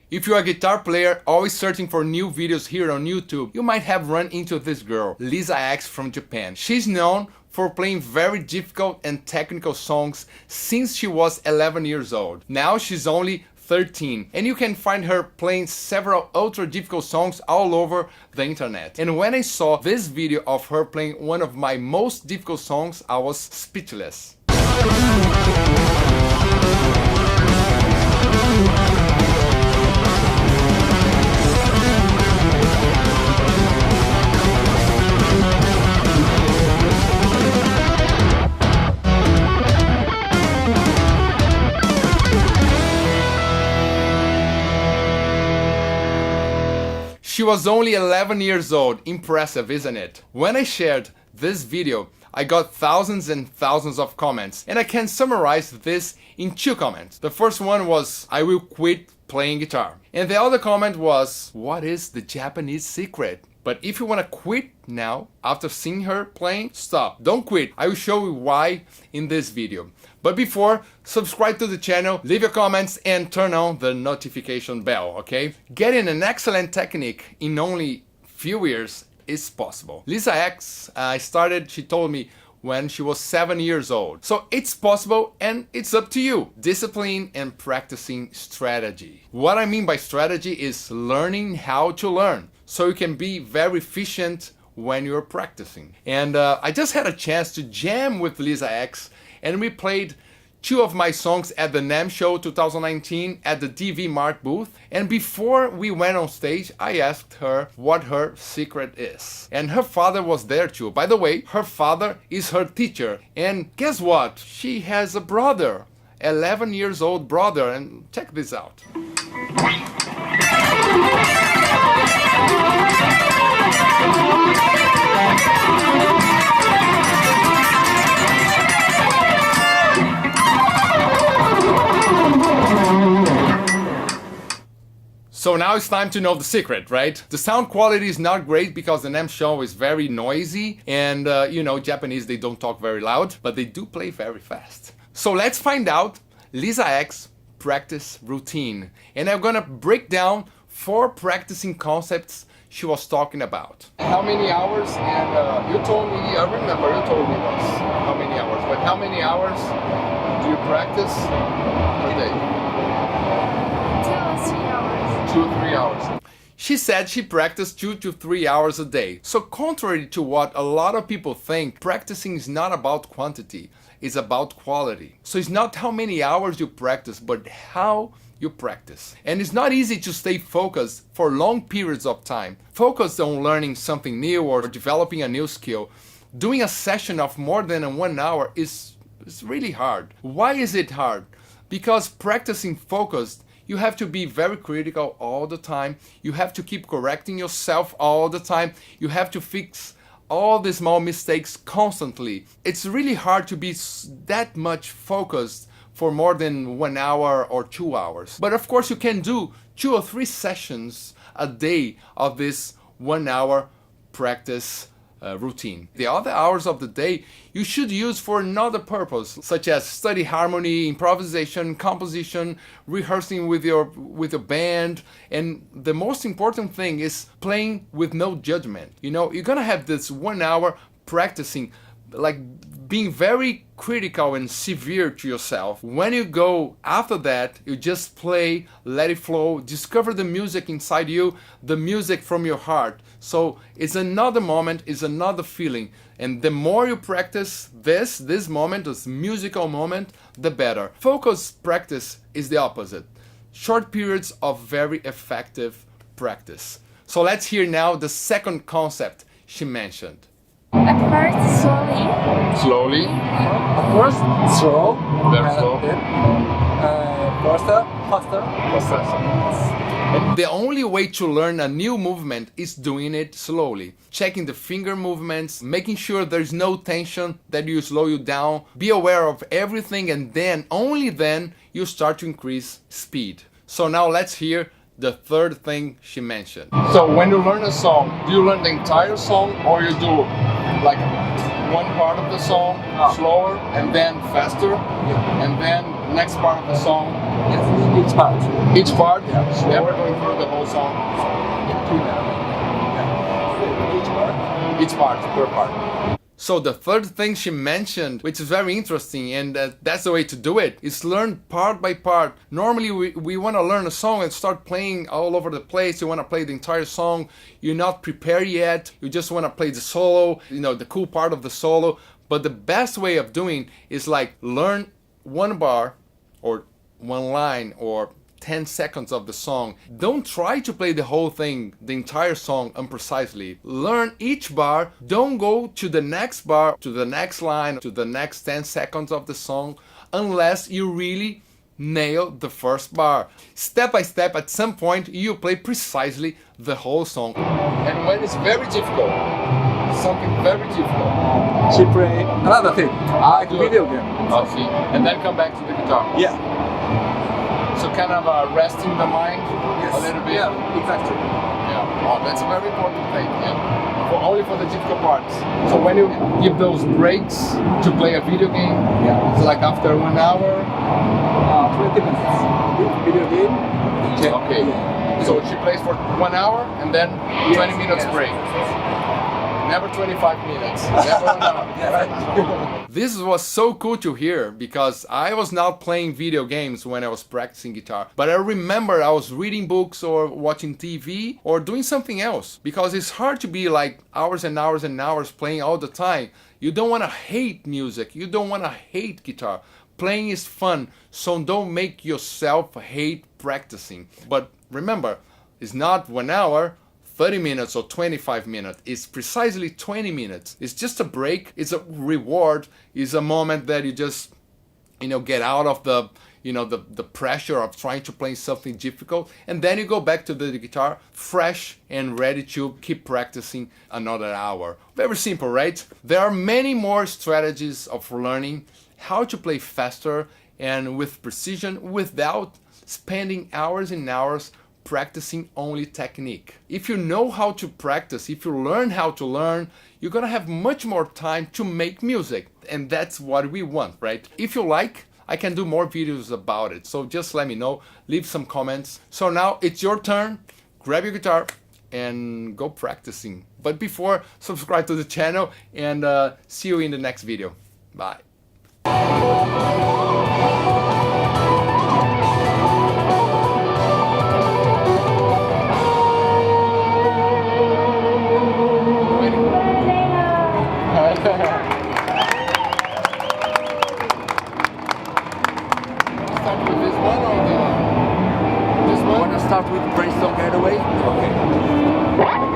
If you're a guitar player always searching for new videos here on YouTube, you might have run into this girl, Lisa X from Japan. She's known for playing very difficult and technical songs since she was 11 years old. Now she's only 13, and you can find her playing several ultra difficult songs all over the internet. And when I saw this video of her playing one of my most difficult songs, I was speechless. She was only 11 years old. Impressive, isn't it? When I shared this video, I got thousands and thousands of comments, and I can summarize this in 2 comments. The first one was, "I will quit playing guitar." And the other comment was, "What is the Japanese secret?" But if you want to quit now, after seeing her playing, stop. Don't quit. I will show you why in this video. But before, subscribe to the channel, leave your comments, and turn on the notification bell, okay? Getting an excellent technique in only few years is possible. Lisa X she told me, when she was 7 years old. So it's possible, and it's up to you. Discipline and practicing strategy. What I mean by strategy is learning how to learn, so you can be very efficient when you're practicing. And I just had a chance to jam with Lisa X, and we played 2 of my songs at the NAMM Show 2019 at the DV Mark booth. And before we went on stage, I asked her what her secret is. And her father was there too. By the way, her father is her teacher. And guess what? She has a brother, 11 years old brother. And check this out. So now it's time to know the secret, right? The sound quality is not great because the NAMM Show is very noisy, and you know, Japanese, they don't talk very loud, but they do play very fast. So let's find out Lisa X practice routine. And I'm gonna break down 4 practicing concepts she was talking about. How many hours? And you told me, I remember you told me once how many hours, but how many hours do you practice per day? 2 or 3 hours. She said she practiced 2 to 3 hours a day. So contrary to what a lot of people think, practicing is not about quantity, it's about quality. So it's not how many hours you practice, but how you practice. And it's not easy to stay focused for long periods of time. Focused on learning something new or developing a new skill. Doing a session of more than 1 hour is really hard. Why is it hard? Because practicing focused, you have to be very critical all the time. You have to keep correcting yourself all the time. You have to fix all the small mistakes constantly. It's really hard to be that much focused for more than 1 hour or 2 hours. But of course you can do 2 or 3 sessions a day of this 1 hour practice routine. The other hours of the day you should use for another purpose, such as study harmony, improvisation, composition, rehearsing with your band, and the most important thing is playing with no judgment. You know, you're gonna have this 1 hour practicing, like being very critical and severe to yourself. When you go after that, you just play, let it flow, discover the music inside you, the music from your heart. So it's another moment, it's another feeling. And the more you practice this moment, this musical moment, the better. Focused practice is the opposite. Short periods of very effective practice. So let's hear now the second concept she mentioned. At first, slowly. Slowly. At first, slow. Very slow. Then, faster. The only way to learn a new movement is doing it slowly. Checking the finger movements, making sure there's no tension, that you slow you down. Be aware of everything, and then, only then, you start to increase speed. So now let's hear the third thing she mentioned. So when you learn a song, do you learn the entire song, or you do like one part of the song slower and then faster, and then next part of the song? Yes, each part. Each part? Yeah. Never going through the whole song? Each part. Each part, per part. So the third thing she mentioned, which is very interesting, and that's the way to do it, is learn part by part. Normally we want to learn a song and start playing all over the place. You want to play the entire song. You're not prepared yet. You just want to play the solo, the cool part of the solo. But the best way of doing is like learn one bar or one line or 10 seconds of the song. Don't try to play the whole thing, the entire song unprecisely. Learn each bar. Don't go to the next bar, to the next line, to the next 10 seconds of the song unless you really nail the first bar. Step by step, at some point, you play precisely the whole song. And when it's very difficult, something very difficult, She play another thing, like video game. I'll see. And then come back to the guitar. Yeah. So kind of resting the mind Yes. a little bit. Yeah, exactly. Yeah. Oh, that's a very important thing. Yeah. Only for the difficult parts. So when you give those breaks to play a video game, it's like after 1 hour. 20 minutes. Video game. Okay. Yeah. So she plays for 1 hour and then 20 minutes yes. break. Never 25 minutes. Never 1 hour. Yeah, right. This was so cool to hear because I was not playing video games when I was practicing guitar. But I remember I was reading books or watching TV or doing something else because it's hard to be like hours and hours and hours playing all the time. You don't want to hate music. You don't want to hate guitar. Playing is fun, so don't make yourself hate practicing. But remember, it's not 1 hour, 30 minutes or 25 minutes. It's precisely 20 minutes. It's just a break. It's a reward. It's a moment that you just, get out of the pressure of trying to play something difficult. And then you go back to the guitar fresh and ready to keep practicing another hour. Very simple, right? There are many more strategies of learning how to play faster and with precision without spending hours and hours practicing only technique. If you know how to practice, if you learn how to learn, you're gonna have much more time to make music. And that's what we want, right? If you like, I can do more videos about it. So just let me know, leave some comments. So now it's your turn, grab your guitar and go practicing. But before, subscribe to the channel and see you in the next video. Bye. Start with this one or this one? Want to start with Brainstorm Getaway? Okay.